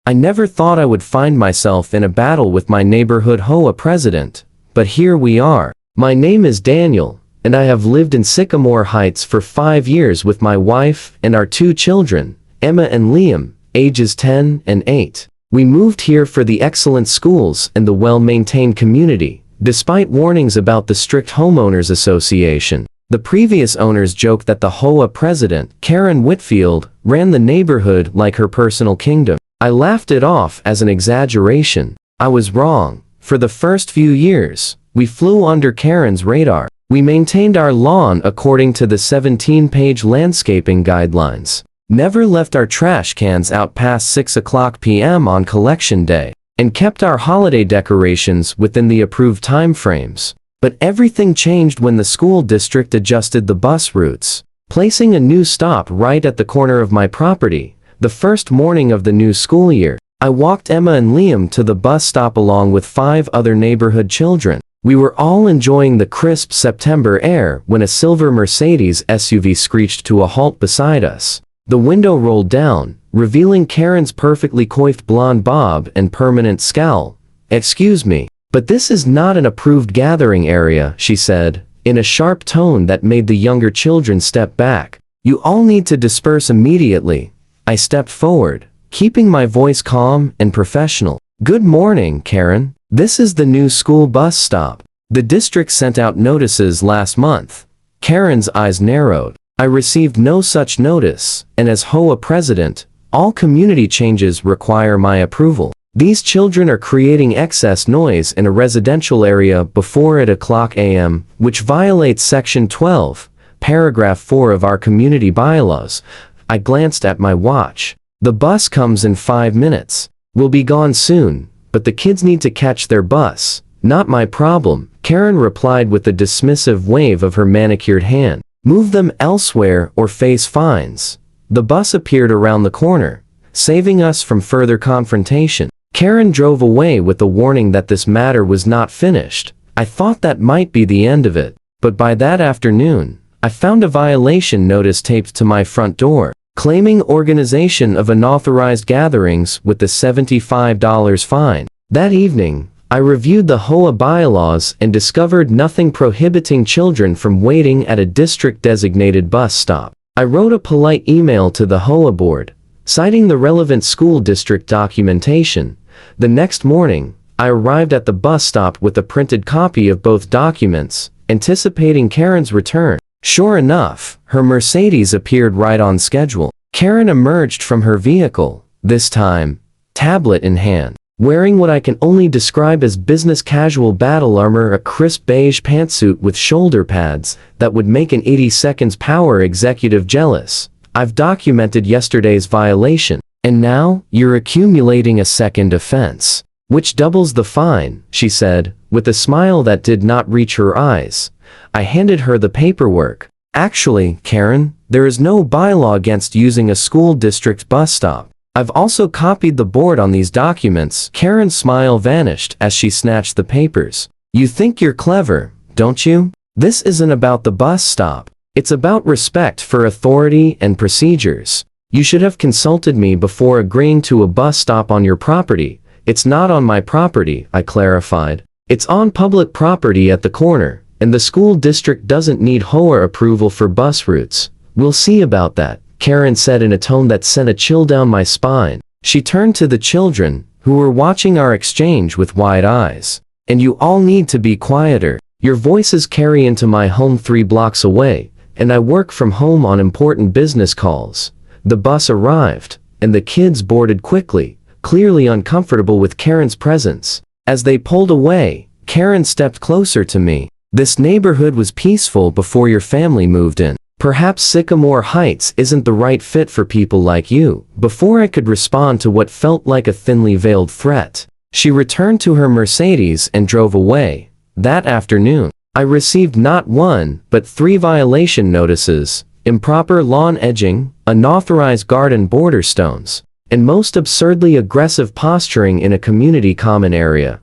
I never thought I would find myself in a battle with my neighborhood HOA president, but here we are. My name is Daniel, and I have lived in Sycamore Heights for 5 years with my wife and our 2 children, Emma and Liam, ages 10 and 8. We moved here for the excellent schools and the well-maintained community, despite warnings about the strict homeowners association. The previous owners joked that the HOA president, Karen Whitfield, ran the neighborhood like her personal kingdom. I laughed it off as an exaggeration. I was wrong. For the first few years, we flew under Karen's radar. We maintained our lawn according to the 17-page landscaping guidelines. Never left our trash cans out past 6 o'clock p.m. on collection day, and kept our holiday decorations within the approved time frames. But everything changed when the school district adjusted the bus routes, placing a new stop right at the corner of my property. The first morning of the new school year, I walked Emma and Liam to the bus stop along with 5 other neighborhood children. We were all enjoying the crisp September air when a silver Mercedes SUV screeched to a halt beside us. The window rolled down, revealing Karen's perfectly coiffed blonde bob and permanent scowl. "Excuse me, but this is not an approved gathering area," she said, in a sharp tone that made the younger children step back. "You all need to disperse immediately." I stepped forward, keeping my voice calm and professional. "Good morning, Karen. This is the new school bus stop. The district sent out notices last month." Karen's eyes narrowed. "I received no such notice, and as HOA president, all community changes require my approval. These children are creating excess noise in a residential area before 8 o'clock a.m., which violates Section 12, Paragraph 4 of our community bylaws." I glanced at my watch. "The bus comes in 5 minutes. We'll be gone soon, but the kids need to catch their bus. Not my problem," Karen replied with a dismissive wave of her manicured hand. "Move them elsewhere or face fines." The bus appeared around the corner, saving us from further confrontation. Karen drove away with the warning that this matter was not finished. I thought that might be the end of it, but by that afternoon, I found a violation notice taped to my front door, claiming organization of unauthorized gatherings with the $75 fine. That evening, I reviewed the HOA bylaws and discovered nothing prohibiting children from waiting at a district-designated bus stop. I wrote a polite email to the HOA board, citing the relevant school district documentation. The next morning, I arrived at the bus stop with a printed copy of both documents, anticipating Karen's return. Sure enough, her Mercedes appeared right on schedule. Karen emerged from her vehicle, this time, tablet in hand, wearing what I can only describe as business casual battle armor, a crisp beige pantsuit with shoulder pads that would make an 80 seconds power executive jealous. "I've documented yesterday's violation, and now you're accumulating a second offense, which doubles the fine," she said, with a smile that did not reach her eyes. I handed her the paperwork. "Actually, Karen, there is no bylaw against using a school district bus stop. I've also copied the board on these documents." Karen's smile vanished as she snatched the papers. "You think you're clever, don't you? This isn't about the bus stop. It's about respect for authority and procedures. You should have consulted me before agreeing to a bus stop on your property." "It's not on my property," I clarified. "It's on public property at the corner, and the school district doesn't need HOA approval for bus routes." "We'll see about that," Karen said in a tone that sent a chill down my spine. She turned to the children, who were watching our exchange with wide eyes. "And you all need to be quieter. Your voices carry into my home 3 blocks away, and I work from home on important business calls." The bus arrived, and the kids boarded quickly, clearly uncomfortable with Karen's presence. As they pulled away, Karen stepped closer to me. "This neighborhood was peaceful before your family moved in. Perhaps Sycamore Heights isn't the right fit for people like you." Before I could respond to what felt like a thinly veiled threat, she returned to her Mercedes and drove away. That afternoon, I received not 1, but 3 violation notices: improper lawn edging, unauthorized garden border stones, and most absurdly aggressive posturing in a community common area.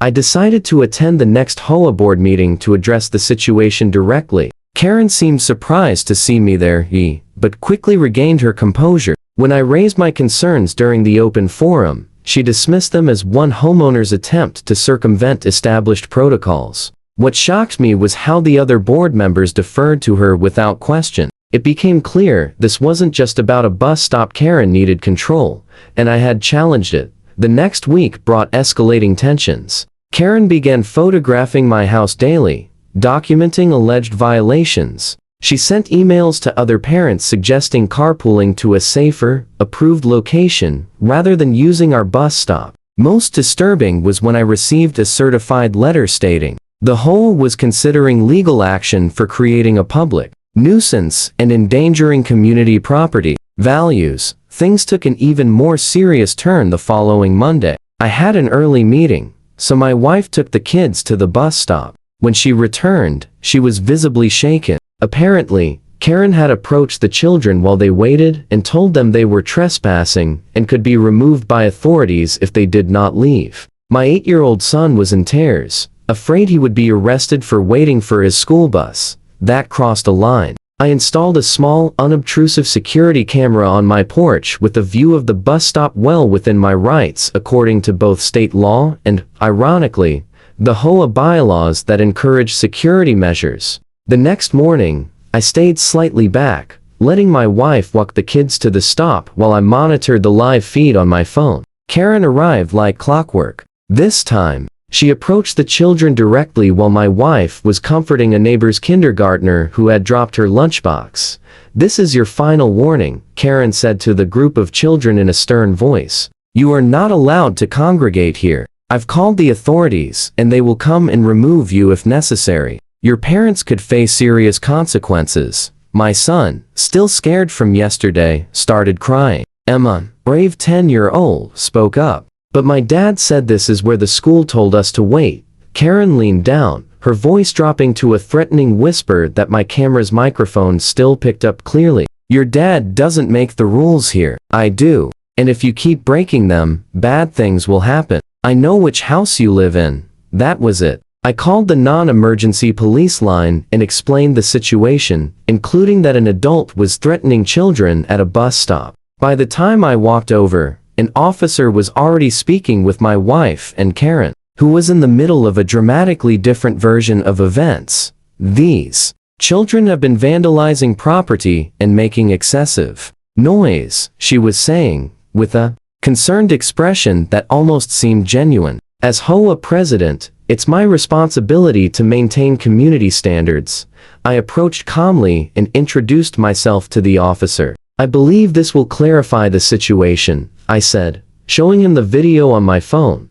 I decided to attend the next HOA board meeting to address the situation directly. Karen seemed surprised to see me there, but quickly regained her composure. When I raised my concerns during the open forum, she dismissed them as one homeowner's attempt to circumvent established protocols. What shocked me was how the other board members deferred to her without question. It became clear this wasn't just about a bus stop Karen needed control, and I had challenged it. The next week brought escalating tensions. Karen began photographing my house daily, documenting alleged violations. She sent emails to other parents suggesting carpooling to a safer, approved location, rather than using our bus stop. Most disturbing was when I received a certified letter stating the HOA was considering legal action for creating a public nuisance and endangering community property values. Things took an even more serious turn the following Monday. I had an early meeting, so my wife took the kids to the bus stop. When she returned, she was visibly shaken. Apparently, Karen had approached the children while they waited and told them they were trespassing and could be removed by authorities if they did not leave. My 8-year-old son was in tears, afraid he would be arrested for waiting for his school bus. That crossed a line. I installed a small, unobtrusive security camera on my porch with a view of the bus stop well within my rights according to both state law and, ironically, the HOA bylaws that encourage security measures. The next morning, I stayed slightly back, letting my wife walk the kids to the stop while I monitored the live feed on my phone. Karen arrived like clockwork. This time, she approached the children directly while my wife was comforting a neighbor's kindergartner who had dropped her lunchbox. "This is your final warning," Karen said to the group of children in a stern voice. "You are not allowed to congregate here. I've called the authorities, and they will come and remove you if necessary. Your parents could face serious consequences." My son, still scared from yesterday, started crying. Emma, brave 10-year-old, spoke up. "But my dad said this is where the school told us to wait." Karen leaned down, her voice dropping to a threatening whisper that my camera's microphone still picked up clearly. "Your dad doesn't make the rules here. I do. And if you keep breaking them, bad things will happen. I know which house you live in." That was it. I called the non-emergency police line and explained the situation, including that an adult was threatening children at a bus stop. By the time I walked over, an officer was already speaking with my wife and Karen, who was in the middle of a dramatically different version of events. "These children have been vandalizing property and making excessive noise," she was saying, with a concerned expression that almost seemed genuine. As HOA president, it's my responsibility to maintain community standards. I approached calmly and introduced myself to the officer. "I believe this will clarify the situation," I said, showing him the video on my phone.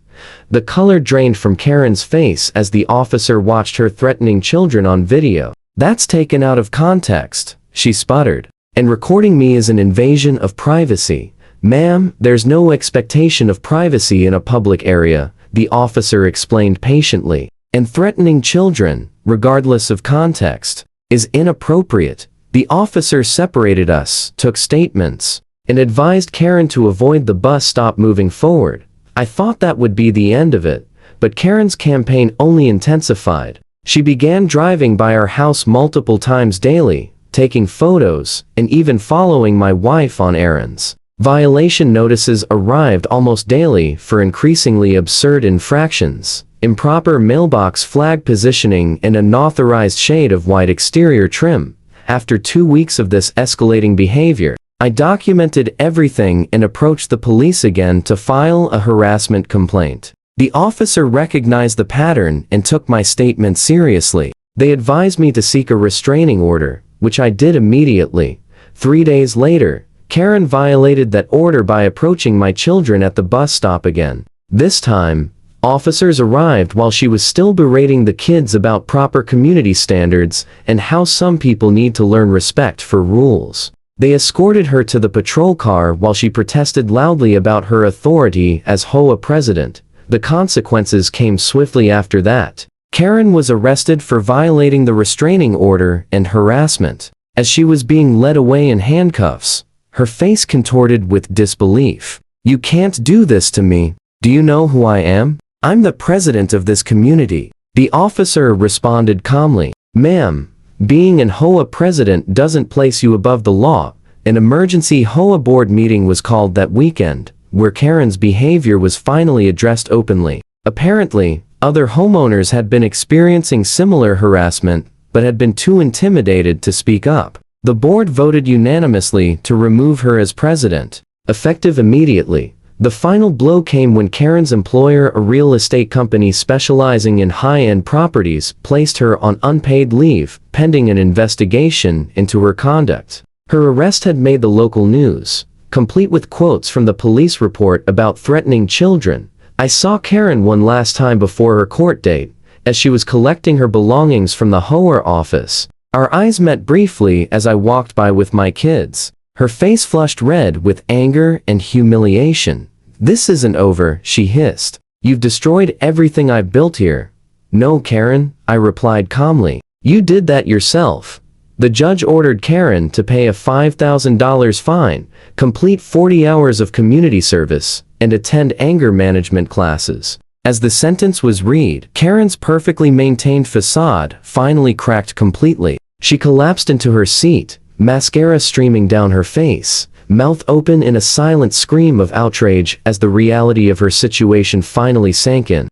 The color drained from Karen's face as the officer watched her threatening children on video. "That's taken out of context," she sputtered. "And recording me is an invasion of privacy." "Ma'am, there's no expectation of privacy in a public area," the officer explained patiently. "And threatening children, regardless of context, is inappropriate." The officer separated us, took statements, and advised Karen to avoid the bus stop moving forward. I thought that would be the end of it, but Karen's campaign only intensified. She began driving by our house multiple times daily, taking photos, and even following my wife on errands. Violation notices arrived almost daily for increasingly absurd infractions: improper mailbox flag positioning and unauthorized shade of white exterior trim. After 2 weeks of this escalating behavior, I documented everything and approached the police again to file a harassment complaint. The officer recognized the pattern and took my statement seriously. They advised me to seek a restraining order, which I did immediately. 3 days later, Karen violated that order by approaching my children at the bus stop again. This time, officers arrived while she was still berating the kids about proper community standards and how some people need to learn respect for rules. They escorted her to the patrol car while she protested loudly about her authority as HOA president. The consequences came swiftly after that. Karen was arrested for violating the restraining order and harassment. As she was being led away in handcuffs, her face contorted with disbelief. "You can't do this to me. Do you know who I am? I'm the president of this community." The officer responded calmly. "Ma'am, being an HOA president doesn't place you above the law. An emergency HOA board meeting was called that weekend, where Karen's behavior was finally addressed openly. Apparently, other homeowners had been experiencing similar harassment, but had been too intimidated to speak up. The board voted unanimously to remove her as president, effective immediately. The final blow came when Karen's employer, a real estate company specializing in high-end properties, placed her on unpaid leave, pending an investigation into her conduct. Her arrest had made the local news, complete with quotes from the police report about threatening children. I saw Karen one last time before her court date, as she was collecting her belongings from the HOA office. Our eyes met briefly as I walked by with my kids. Her face flushed red with anger and humiliation. "This isn't over," she hissed. "You've destroyed everything I built here." "No, Karen," I replied calmly. "You did that yourself." The judge ordered Karen to pay a $5,000 fine, complete 40 hours of community service, and attend anger management classes. As the sentence was read, Karen's perfectly maintained facade finally cracked completely. She collapsed into her seat, mascara streaming down her face, mouth open in a silent scream of outrage as the reality of her situation finally sank in.